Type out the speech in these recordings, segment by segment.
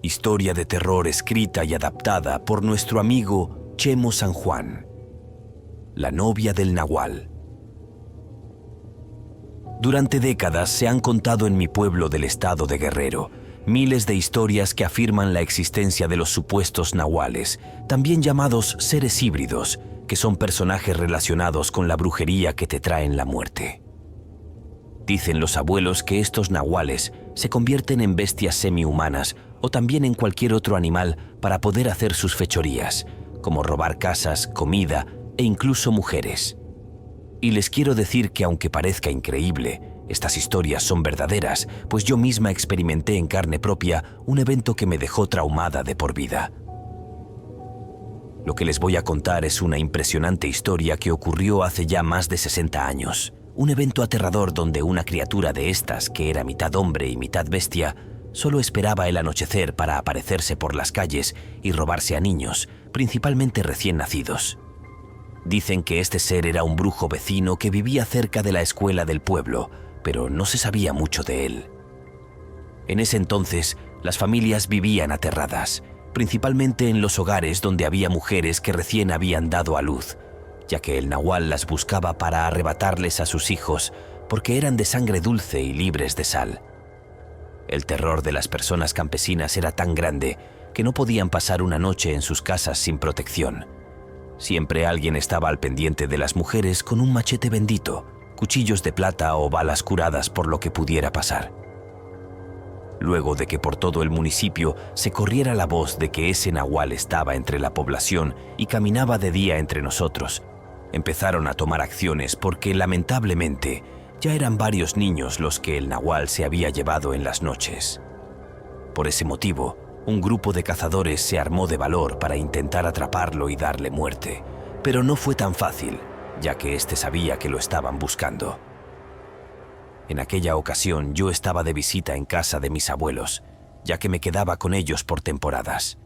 Historia de terror escrita y adaptada por nuestro amigo Chemo San Juan. La novia del Nahual. Durante décadas se han contado en mi pueblo del estado de Guerrero miles de historias que afirman la existencia de los supuestos nahuales, también llamados seres híbridos, que son personajes relacionados con la brujería que te traen la muerte. Dicen los abuelos que estos nahuales se convierten en bestias semi-humanas o también en cualquier otro animal para poder hacer sus fechorías, como robar casas, comida e incluso mujeres. Y les quiero decir que aunque parezca increíble, estas historias son verdaderas, pues yo misma experimenté en carne propia un evento que me dejó traumada de por vida. Lo que les voy a contar es una impresionante historia que ocurrió hace ya más de 60 años. Un evento aterrador donde una criatura de estas, que era mitad hombre y mitad bestia, solo esperaba el anochecer para aparecerse por las calles y robarse a niños, principalmente recién nacidos. Dicen que este ser era un brujo vecino que vivía cerca de la escuela del pueblo, pero no se sabía mucho de él. En ese entonces, las familias vivían aterradas, principalmente en los hogares donde había mujeres que recién habían dado a luz, ya que el nahual las buscaba para arrebatarles a sus hijos porque eran de sangre dulce y libres de sal. El terror de las personas campesinas era tan grande que no podían pasar una noche en sus casas sin protección. Siempre alguien estaba al pendiente de las mujeres con un machete bendito, cuchillos de plata o balas curadas por lo que pudiera pasar. Luego de que por todo el municipio se corriera la voz de que ese nahual estaba entre la población y caminaba de día entre nosotros, empezaron a tomar acciones porque, lamentablemente, ya eran varios niños los que el nahual se había llevado en las noches. Por ese motivo, un grupo de cazadores se armó de valor para intentar atraparlo y darle muerte, pero no fue tan fácil, ya que éste sabía que lo estaban buscando. En aquella ocasión yo estaba de visita en casa de mis abuelos, ya que me quedaba con ellos por temporadas.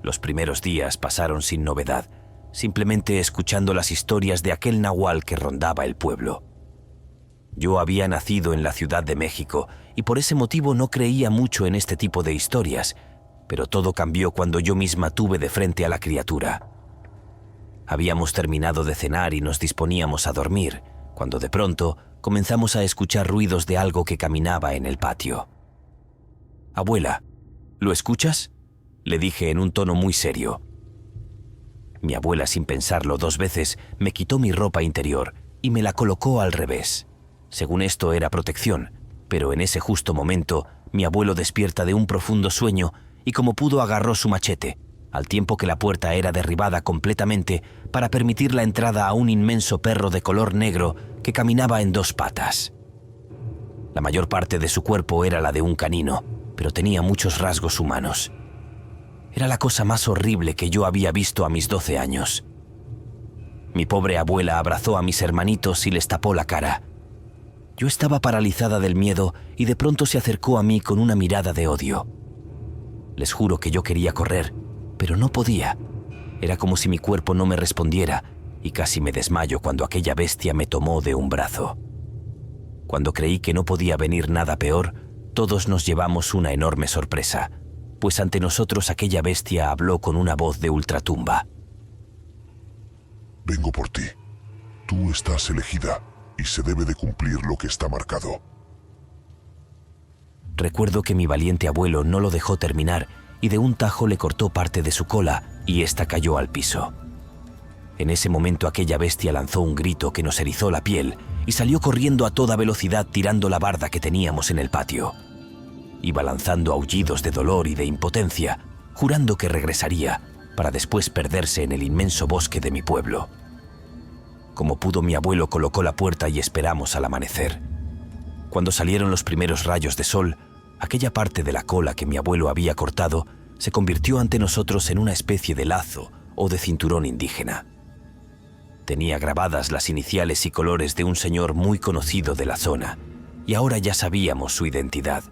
Los primeros días pasaron sin novedad, simplemente escuchando las historias de aquel nahual que rondaba el pueblo. Yo había nacido en la Ciudad de México y por ese motivo no creía mucho en este tipo de historias, pero todo cambió cuando yo misma tuve de frente a la criatura. Habíamos terminado de cenar y nos disponíamos a dormir, cuando de pronto comenzamos a escuchar ruidos de algo que caminaba en el patio. «Abuela, ¿lo escuchas?», le dije en un tono muy serio. Mi abuela, sin pensarlo 2 veces, me quitó mi ropa interior y me la colocó al revés. Según esto era protección, pero en ese justo momento mi abuelo despierta de un profundo sueño y como pudo agarró su machete, al tiempo que la puerta era derribada completamente para permitir la entrada a un inmenso perro de color negro que caminaba en 2 patas. La mayor parte de su cuerpo era la de un canino, pero tenía muchos rasgos humanos. Era la cosa más horrible que yo había visto a mis 12 años. Mi pobre abuela abrazó a mis hermanitos y les tapó la cara. Yo estaba paralizada del miedo y de pronto se acercó a mí con una mirada de odio. Les juro que yo quería correr, pero no podía. Era como si mi cuerpo no me respondiera y casi me desmayo cuando aquella bestia me tomó de un brazo. Cuando creí que no podía venir nada peor, todos nos llevamos una enorme sorpresa, pues ante nosotros aquella bestia habló con una voz de ultratumba. «Vengo por ti. Tú estás elegida y se debe de cumplir lo que está marcado». Recuerdo que mi valiente abuelo no lo dejó terminar y de un tajo le cortó parte de su cola y ésta cayó al piso. En ese momento aquella bestia lanzó un grito que nos erizó la piel y salió corriendo a toda velocidad tirando la barda que teníamos en el patio. Iba lanzando aullidos de dolor y de impotencia, jurando que regresaría, para después perderse en el inmenso bosque de mi pueblo. Como pudo, mi abuelo colocó la puerta y esperamos al amanecer. Cuando salieron los primeros rayos de sol, aquella parte de la cola que mi abuelo había cortado se convirtió ante nosotros en una especie de lazo o de cinturón indígena. Tenía grabadas las iniciales y colores de un señor muy conocido de la zona, y ahora ya sabíamos su identidad,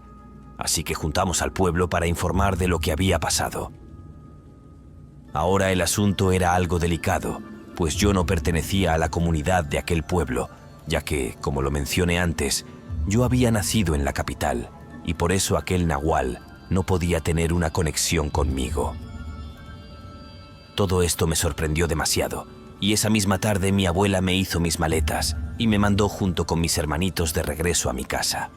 así que juntamos al pueblo para informar de lo que había pasado. Ahora el asunto era algo delicado, pues yo no pertenecía a la comunidad de aquel pueblo, ya que, como lo mencioné antes, yo había nacido en la capital, y por eso aquel nahual no podía tener una conexión conmigo. Todo esto me sorprendió demasiado, y esa misma tarde mi abuela me hizo mis maletas y me mandó junto con mis hermanitos de regreso a mi casa.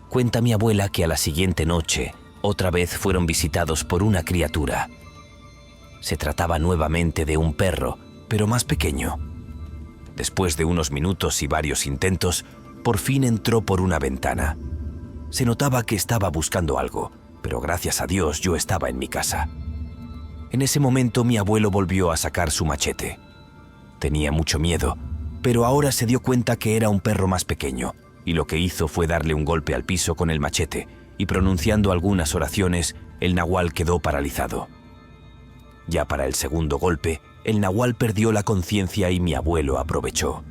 Cuenta mi abuela que a la siguiente noche, otra vez fueron visitados por una criatura. Se trataba nuevamente de un perro, pero más pequeño. Después de unos minutos y varios intentos, por fin entró por una ventana. Se notaba que estaba buscando algo, pero gracias a Dios yo estaba en mi casa. En ese momento mi abuelo volvió a sacar su machete. Tenía mucho miedo, pero ahora se dio cuenta que era un perro más pequeño, y lo que hizo fue darle un golpe al piso con el machete, y pronunciando algunas oraciones, el nahual quedó paralizado. Ya para el segundo golpe, el nahual perdió la conciencia y mi abuelo aprovechó.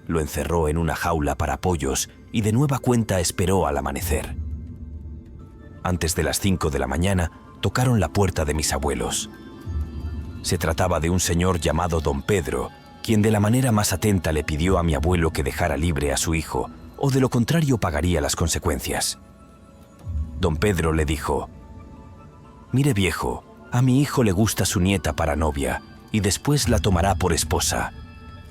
Lo encerró en una jaula para pollos y de nueva cuenta esperó al amanecer. Antes de las 5 de la mañana, tocaron la puerta de mis abuelos. Se trataba de un señor llamado Don Pedro, quien de la manera más atenta le pidió a mi abuelo que dejara libre a su hijo, o de lo contrario pagaría las consecuencias. Don Pedro le dijo: «Mire viejo, a mi hijo le gusta su nieta para novia, y después la tomará por esposa.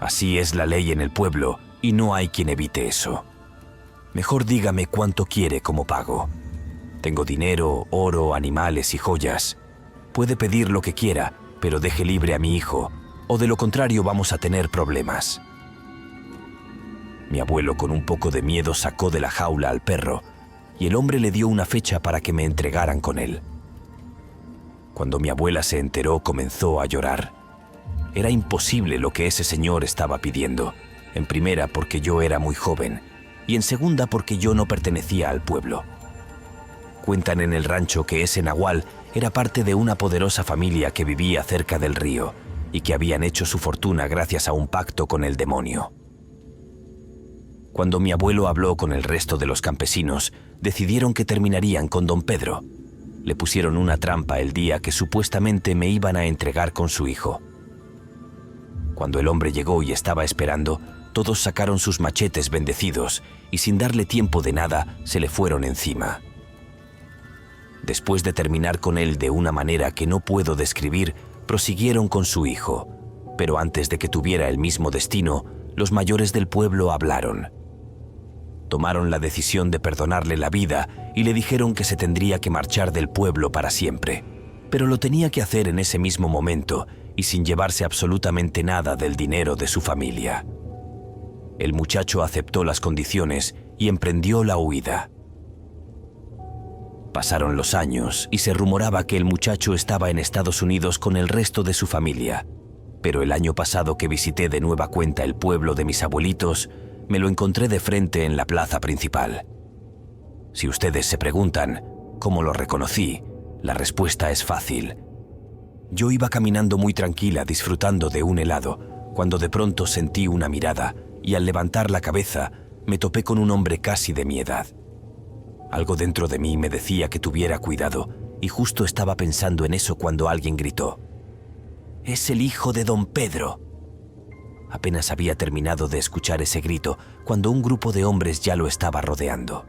Así es la ley en el pueblo, y no hay quien evite eso. Mejor dígame cuánto quiere como pago. Tengo dinero, oro, animales y joyas. Puede pedir lo que quiera, pero deje libre a mi hijo, o de lo contrario vamos a tener problemas». Mi abuelo con un poco de miedo sacó de la jaula al perro, y el hombre le dio una fecha para que me entregaran con él. Cuando mi abuela se enteró, comenzó a llorar. Era imposible lo que ese señor estaba pidiendo, en primera porque yo era muy joven, y en segunda porque yo no pertenecía al pueblo. Cuentan en el rancho que ese nahual era parte de una poderosa familia que vivía cerca del río y que habían hecho su fortuna gracias a un pacto con el demonio. Cuando mi abuelo habló con el resto de los campesinos, decidieron que terminarían con Don Pedro. Le pusieron una trampa el día que supuestamente me iban a entregar con su hijo. Cuando el hombre llegó y estaba esperando, todos sacaron sus machetes bendecidos y sin darle tiempo de nada, se le fueron encima. Después de terminar con él de una manera que no puedo describir, prosiguieron con su hijo. Pero antes de que tuviera el mismo destino, los mayores del pueblo hablaron. Tomaron la decisión de perdonarle la vida y le dijeron que se tendría que marchar del pueblo para siempre, pero lo tenía que hacer en ese mismo momento y sin llevarse absolutamente nada del dinero de su familia. El muchacho aceptó las condiciones y emprendió la huida. Pasaron los años y se rumoraba que el muchacho estaba en Estados Unidos con el resto de su familia, pero el año pasado que visité de nueva cuenta el pueblo de mis abuelitos, me lo encontré de frente en la plaza principal. Si ustedes se preguntan cómo lo reconocí, la respuesta es fácil. Yo iba caminando muy tranquila disfrutando de un helado, cuando de pronto sentí una mirada y al levantar la cabeza me topé con un hombre casi de mi edad. Algo dentro de mí me decía que tuviera cuidado y justo estaba pensando en eso cuando alguien gritó: «¡Es el hijo de Don Pedro!». Apenas había terminado de escuchar ese grito cuando un grupo de hombres ya lo estaba rodeando.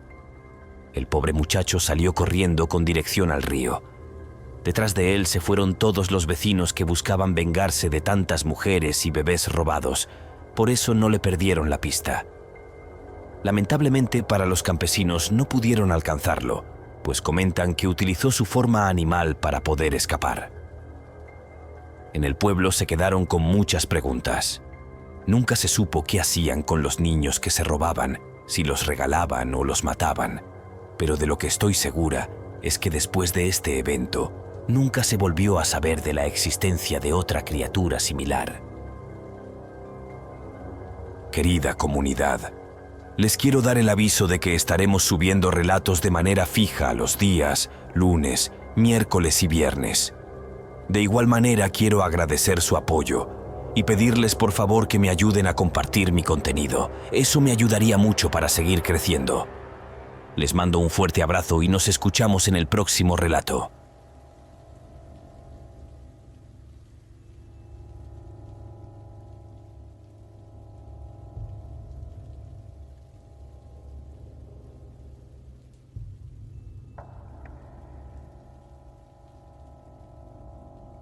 El pobre muchacho salió corriendo con dirección al río. Detrás de él se fueron todos los vecinos que buscaban vengarse de tantas mujeres y bebés robados. Por eso no le perdieron la pista. Lamentablemente para los campesinos no pudieron alcanzarlo, pues comentan que utilizó su forma animal para poder escapar. En el pueblo se quedaron con muchas preguntas. Nunca se supo qué hacían con los niños que se robaban, si los regalaban o los mataban, pero de lo que estoy segura es que después de este evento, nunca se volvió a saber de la existencia de otra criatura similar. Querida comunidad, les quiero dar el aviso de que estaremos subiendo relatos de manera fija los días lunes, miércoles y viernes. De igual manera quiero agradecer su apoyo y pedirles por favor que me ayuden a compartir mi contenido. Eso me ayudaría mucho para seguir creciendo. Les mando un fuerte abrazo y nos escuchamos en el próximo relato.